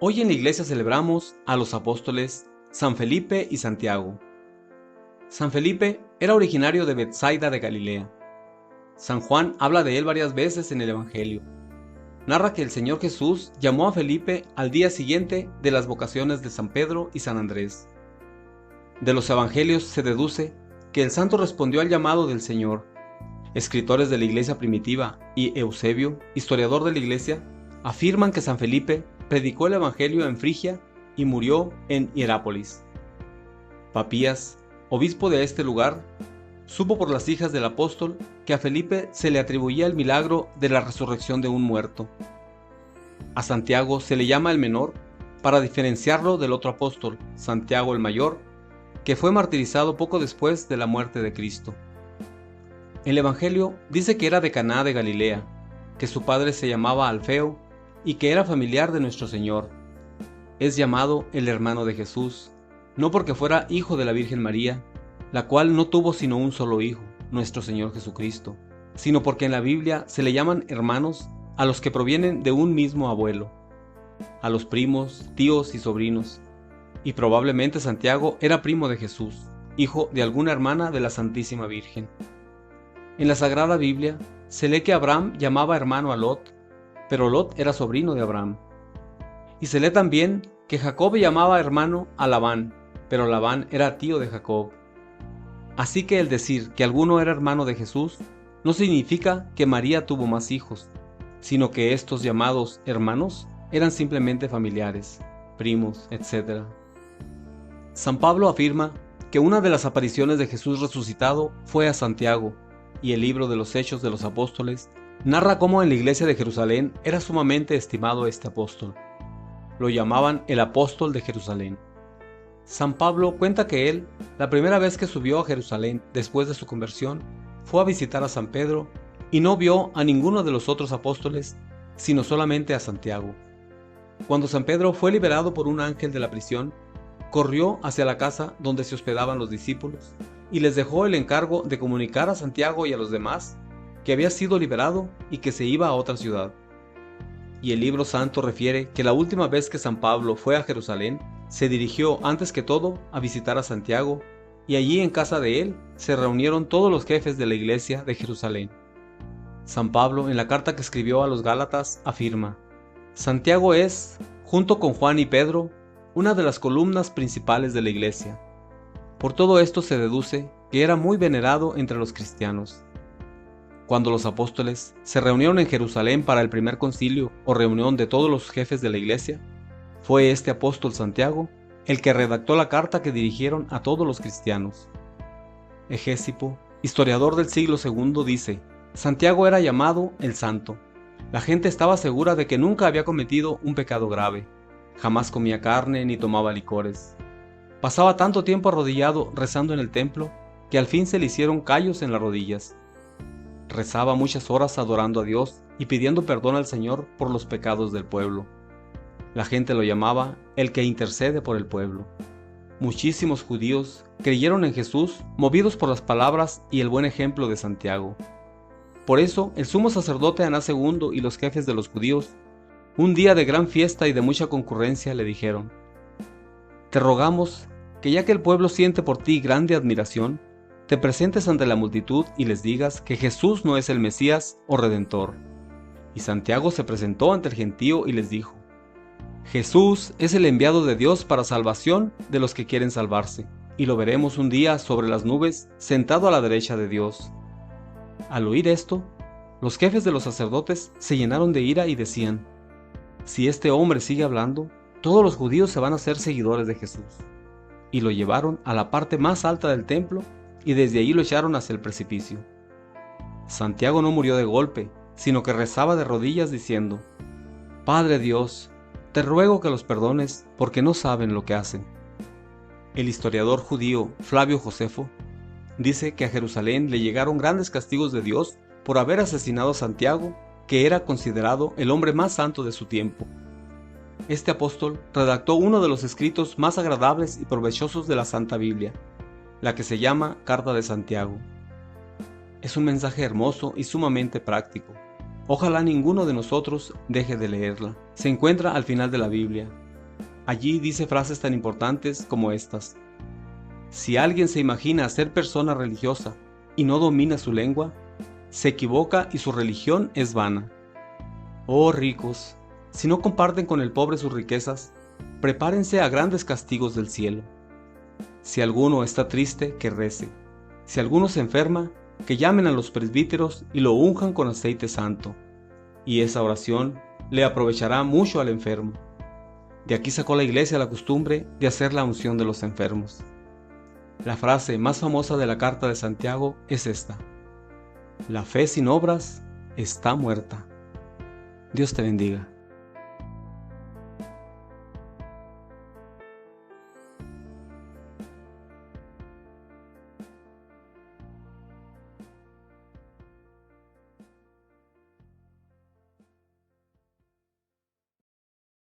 Hoy en la iglesia celebramos a los apóstoles San Felipe y Santiago. San Felipe era originario de Betsaida de Galilea. San Juan habla de él varias veces en el Evangelio. Narra que el Señor Jesús llamó a Felipe al día siguiente de las vocaciones de San Pedro y San Andrés. De los Evangelios se deduce que el santo respondió al llamado del Señor. Escritores de la iglesia primitiva y Eusebio, historiador de la iglesia, afirman que San Felipe predicó el Evangelio en Frigia y murió en Hierápolis. Papías, obispo de este lugar, supo por las hijas del apóstol que a Felipe se le atribuía el milagro de la resurrección de un muerto. A Santiago se le llama el menor para diferenciarlo del otro apóstol, Santiago el mayor, que fue martirizado poco después de la muerte de Cristo. El Evangelio dice que era de Caná de Galilea, que su padre se llamaba Alfeo y que era familiar de nuestro Señor. Es llamado el hermano de Jesús, no porque fuera hijo de la Virgen María, la cual no tuvo sino un solo hijo, nuestro Señor Jesucristo, sino porque en la Biblia se le llaman hermanos a los que provienen de un mismo abuelo, a los primos, tíos y sobrinos, y probablemente Santiago era primo de Jesús, hijo de alguna hermana de la Santísima Virgen. En la Sagrada Biblia se lee que Abraham llamaba hermano a Lot, pero Lot era sobrino de Abraham. Y se lee también que Jacob llamaba hermano a Labán, pero Labán era tío de Jacob. Así que el decir que alguno era hermano de Jesús no significa que María tuvo más hijos, sino que estos llamados hermanos eran simplemente familiares, primos, etc. San Pablo afirma que una de las apariciones de Jesús resucitado fue a Santiago, y el libro de los Hechos de los Apóstoles narra cómo en la iglesia de Jerusalén era sumamente estimado este apóstol. Lo llamaban el apóstol de Jerusalén. San Pablo cuenta que él, la primera vez que subió a Jerusalén después de su conversión, fue a visitar a San Pedro y no vio a ninguno de los otros apóstoles, sino solamente a Santiago. Cuando San Pedro fue liberado por un ángel de la prisión, corrió hacia la casa donde se hospedaban los discípulos y les dejó el encargo de comunicar a Santiago y a los demás que había sido liberado y que se iba a otra ciudad. Y el libro santo refiere que la última vez que San Pablo fue a Jerusalén, se dirigió antes que todo a visitar a Santiago, y allí en casa de él se reunieron todos los jefes de la iglesia de Jerusalén. San Pablo, en la carta que escribió a los Gálatas, afirma: Santiago es, junto con Juan y Pedro, una de las columnas principales de la iglesia. Por todo esto se deduce que era muy venerado entre los cristianos. Cuando los apóstoles se reunieron en Jerusalén para el primer concilio o reunión de todos los jefes de la iglesia, fue este apóstol Santiago el que redactó la carta que dirigieron a todos los cristianos. Egésipo, historiador del siglo II, dice: Santiago era llamado el Santo. La gente estaba segura de que nunca había cometido un pecado grave. Jamás comía carne ni tomaba licores. Pasaba tanto tiempo arrodillado rezando en el templo que al fin se le hicieron callos en las rodillas. Rezaba muchas horas adorando a Dios y pidiendo perdón al Señor por los pecados del pueblo. La gente lo llamaba el que intercede por el pueblo. Muchísimos judíos creyeron en Jesús movidos por las palabras y el buen ejemplo de Santiago. Por eso el sumo sacerdote Anás II y los jefes de los judíos, un día de gran fiesta y de mucha concurrencia, le dijeron: Te rogamos que, ya que el pueblo siente por ti grande admiración, te presentes ante la multitud y les digas que Jesús no es el Mesías o Redentor. Y Santiago se presentó ante el gentío y les dijo: Jesús es el enviado de Dios para salvación de los que quieren salvarse, y lo veremos un día sobre las nubes, sentado a la derecha de Dios. Al oír esto, los jefes de los sacerdotes se llenaron de ira y decían: Si este hombre sigue hablando, todos los judíos se van a hacer seguidores de Jesús. Y lo llevaron a la parte más alta del templo y desde allí lo echaron hacia el precipicio. Santiago no murió de golpe, sino que rezaba de rodillas diciendo: Padre Dios, te ruego que los perdones porque no saben lo que hacen. El historiador judío Flavio Josefo dice que a Jerusalén le llegaron grandes castigos de Dios por haber asesinado a Santiago, que era considerado el hombre más santo de su tiempo. Este apóstol redactó uno de los escritos más agradables y provechosos de la Santa Biblia, la que se llama Carta de Santiago. Es un mensaje hermoso y sumamente práctico. Ojalá ninguno de nosotros deje de leerla. Se encuentra al final de la Biblia. Allí dice frases tan importantes como estas: si alguien se imagina ser persona religiosa y no domina su lengua, se equivoca y su religión es vana. Oh ricos, si no comparten con el pobre sus riquezas, prepárense a grandes castigos del cielo. Si alguno está triste, que rece. Si alguno se enferma, que llamen a los presbíteros y lo unjan con aceite santo, y esa oración le aprovechará mucho al enfermo. De aquí sacó la Iglesia la costumbre de hacer la unción de los enfermos. La frase más famosa de la carta de Santiago es esta: la fe sin obras está muerta. Dios te bendiga.